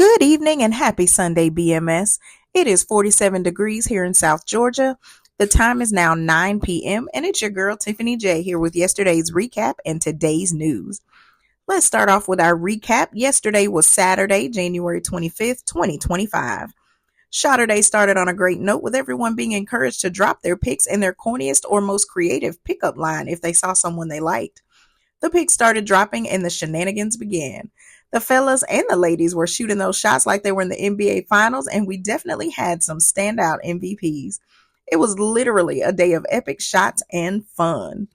Good evening and happy Sunday, BMS. It is 47 degrees here in South Georgia. The time is now 9 p.m. and it's your girl Tiffany J here with yesterday's recap and today's news. Let's start off with our recap. Yesterday was Saturday, January 25th, 2025. Shotterday started on a great note with everyone being encouraged to drop their pics in their corniest or most creative pickup line if they saw someone they liked. The pics started dropping and the shenanigans began. The fellas and the ladies were shooting those shots like they were in the NBA Finals, and we definitely had some standout MVPs. It was literally a day of epic shots and fun.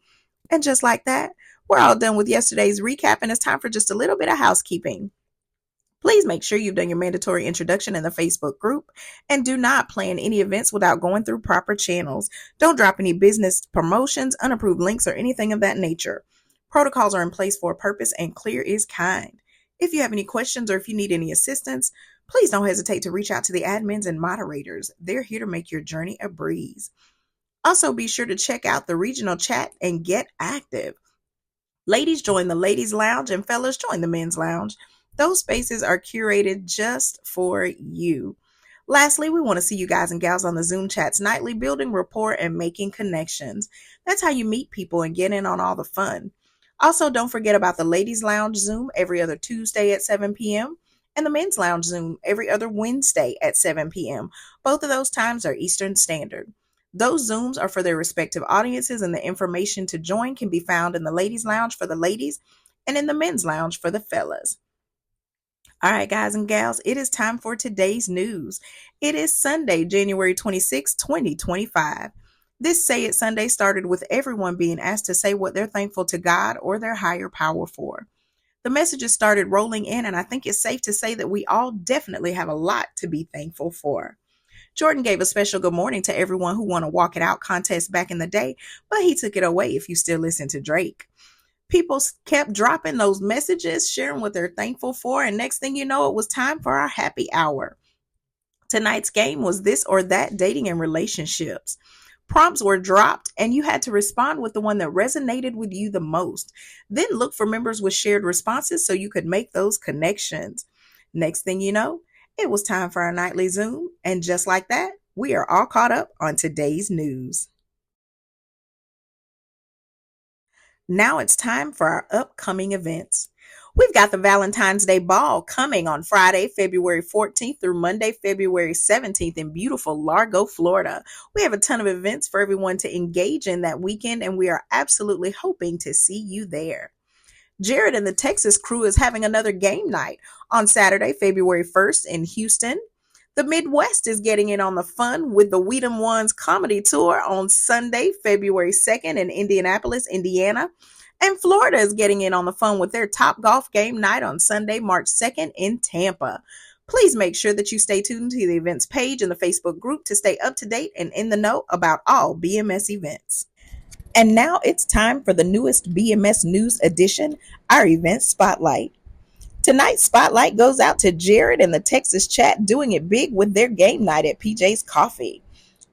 And just like that, we're all done with yesterday's recap, and it's time for just a little bit of housekeeping. Please make sure you've done your mandatory introduction in the Facebook group and do not plan any events without going through proper channels. Don't drop any business promotions, unapproved links, or anything of that nature. Protocols are in place for a purpose and clear is kind. If you have any questions or if you need any assistance, please don't hesitate to reach out to the admins and moderators. They're here to make your journey a breeze. Also, be sure to check out the regional chat and get active. Ladies, join the ladies' lounge and fellas, join the men's lounge. Those spaces are curated just for you. Lastly, we want to see you guys and gals on the Zoom chats nightly, building rapport and making connections. That's how you meet people and get in on all the fun. Also, don't forget about the Ladies Lounge Zoom every other Tuesday at 7 p.m. and the Men's Lounge Zoom every other Wednesday at 7 p.m. Both of those times are Eastern Standard. Those Zooms are for their respective audiences, and the information to join can be found in the Ladies Lounge for the ladies and in the Men's Lounge for the fellas. All right, guys and gals, it is time for today's news. It is Sunday, January 26, 2025. This Say It Sunday started with everyone being asked to say what they're thankful to God or their higher power for. The messages started rolling in, and I think it's safe to say that we all definitely have a lot to be thankful for. Jordan gave a special good morning to everyone who won a Walk It Out contest back in the day, but he took it away if you still listen to Drake. People kept dropping those messages, sharing what they're thankful for, and next thing you know, it was time for our happy hour. Tonight's game was This or That Dating and Relationships. Prompts were dropped, and you had to respond with the one that resonated with you the most. Then look for members with shared responses so you could make those connections. Next thing you know, it was time for our nightly Zoom, and just like that, we are all caught up on today's news. Now it's time for our upcoming events. We've got the Valentine's Day Ball coming on Friday, February 14th through Monday, February 17th in beautiful Largo, Florida. We have a ton of events for everyone to engage in that weekend, and we are absolutely hoping to see you there. Jared and the Texas crew is having another game night on Saturday, February 1st in Houston. The Midwest is getting in on the fun with the Weedham Ones comedy tour on Sunday, February 2nd in Indianapolis, Indiana. And Florida is getting in on the fun with their Top Golf game night on Sunday, March 2nd in Tampa. Please make sure that you stay tuned to the events page in the Facebook group to stay up to date and in the know about all BMS events. And now it's time for the newest BMS News edition, our event spotlight. Tonight's spotlight goes out to Jared and the Texas chat doing it big with their game night at PJ's Coffee.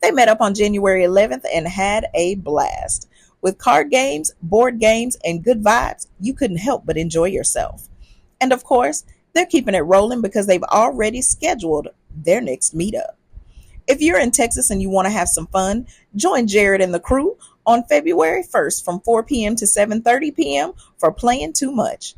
They met up on January 11th and had a blast. With card games, board games, and good vibes, you couldn't help but enjoy yourself. And of course, they're keeping it rolling because they've already scheduled their next meetup. If you're in Texas and you want to have some fun, join Jared and the crew on February 1st from 4 p.m. to 7:30 p.m. for Playing Too Much.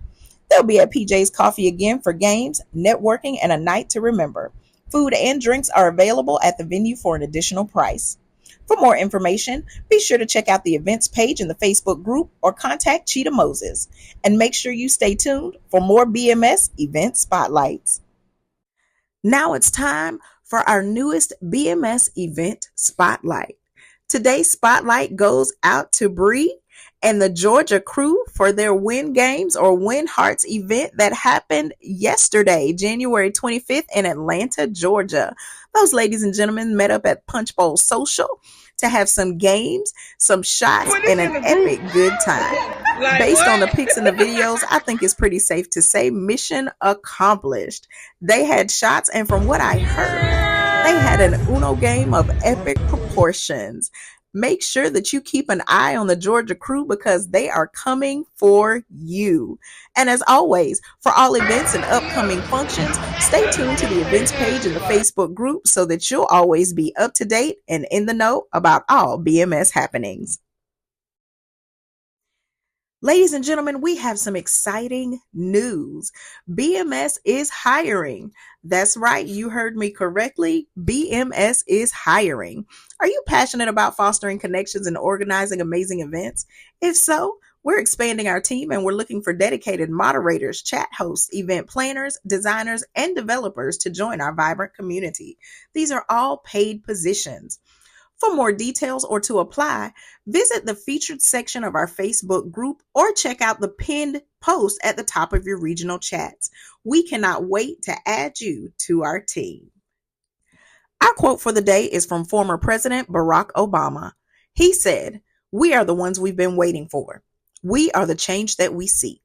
They'll be at PJ's Coffee again for games, networking, and a night to remember. Food and drinks are available at the venue for an additional price. For more information, be sure to check out the events page in the Facebook group or contact Cheetah Moses. And make sure you stay tuned for more BMS event spotlights. Now it's time for our newest BMS event spotlight. Today's spotlight goes out to Bree and the Georgia crew for their Win Games or Win Hearts event that happened yesterday, January 25th in Atlanta, Georgia. Those ladies and gentlemen met up at Punch Bowl Social to have some games, some shots, and an epic good time. Based on the pics and the videos, I think it's pretty safe to say mission accomplished. They had shots, and from what I heard, they had an Uno game of epic proportions. Make sure that you keep an eye on the Georgia crew because they are coming for you. And as always, for all events and upcoming functions, stay tuned to the events page in the Facebook group so that you'll always be up to date and in the know about all BMS happenings. Ladies and gentlemen, we have some exciting news. BMS is hiring. That's right, you heard me correctly. BMS is hiring. Are you passionate about fostering connections and organizing amazing events? If so, we're expanding our team and we're looking for dedicated moderators, chat hosts, event planners, designers, and developers to join our vibrant community. These are all paid positions. For more details or to apply, visit the featured section of our Facebook group or check out the pinned post at the top of your regional chats. We cannot wait to add you to our team. Our quote for the day is from former President Barack Obama. He said, "We are the ones we've been waiting for. We are the change that we seek."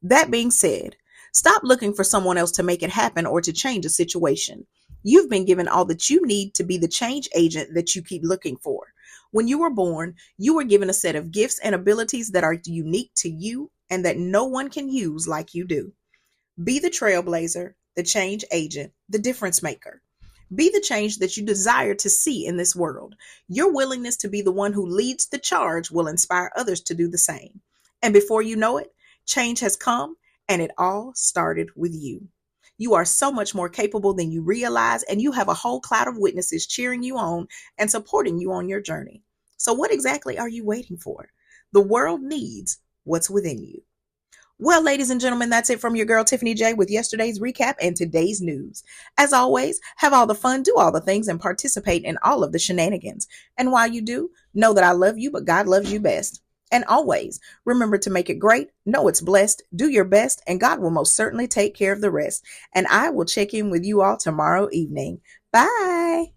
That being said, stop looking for someone else to make it happen or to change a situation. You've been given all that you need to be the change agent that you keep looking for. When you were born, you were given a set of gifts and abilities that are unique to you and that no one can use like you do. Be the trailblazer, the change agent, the difference maker. Be the change that you desire to see in this world. Your willingness to be the one who leads the charge will inspire others to do the same. And before you know it, change has come, and it all started with you. You are so much more capable than you realize, and you have a whole cloud of witnesses cheering you on and supporting you on your journey. So what exactly are you waiting for? The world needs what's within you. Well, ladies and gentlemen, that's it from your girl Tiffany J with yesterday's recap and today's news. As always, have all the fun, do all the things, and participate in all of the shenanigans. And while you do, know that I love you, but God loves you best. And always, remember to make it great, know it's blessed, do your best, and God will most certainly take care of the rest. And I will check in with you all tomorrow evening. Bye.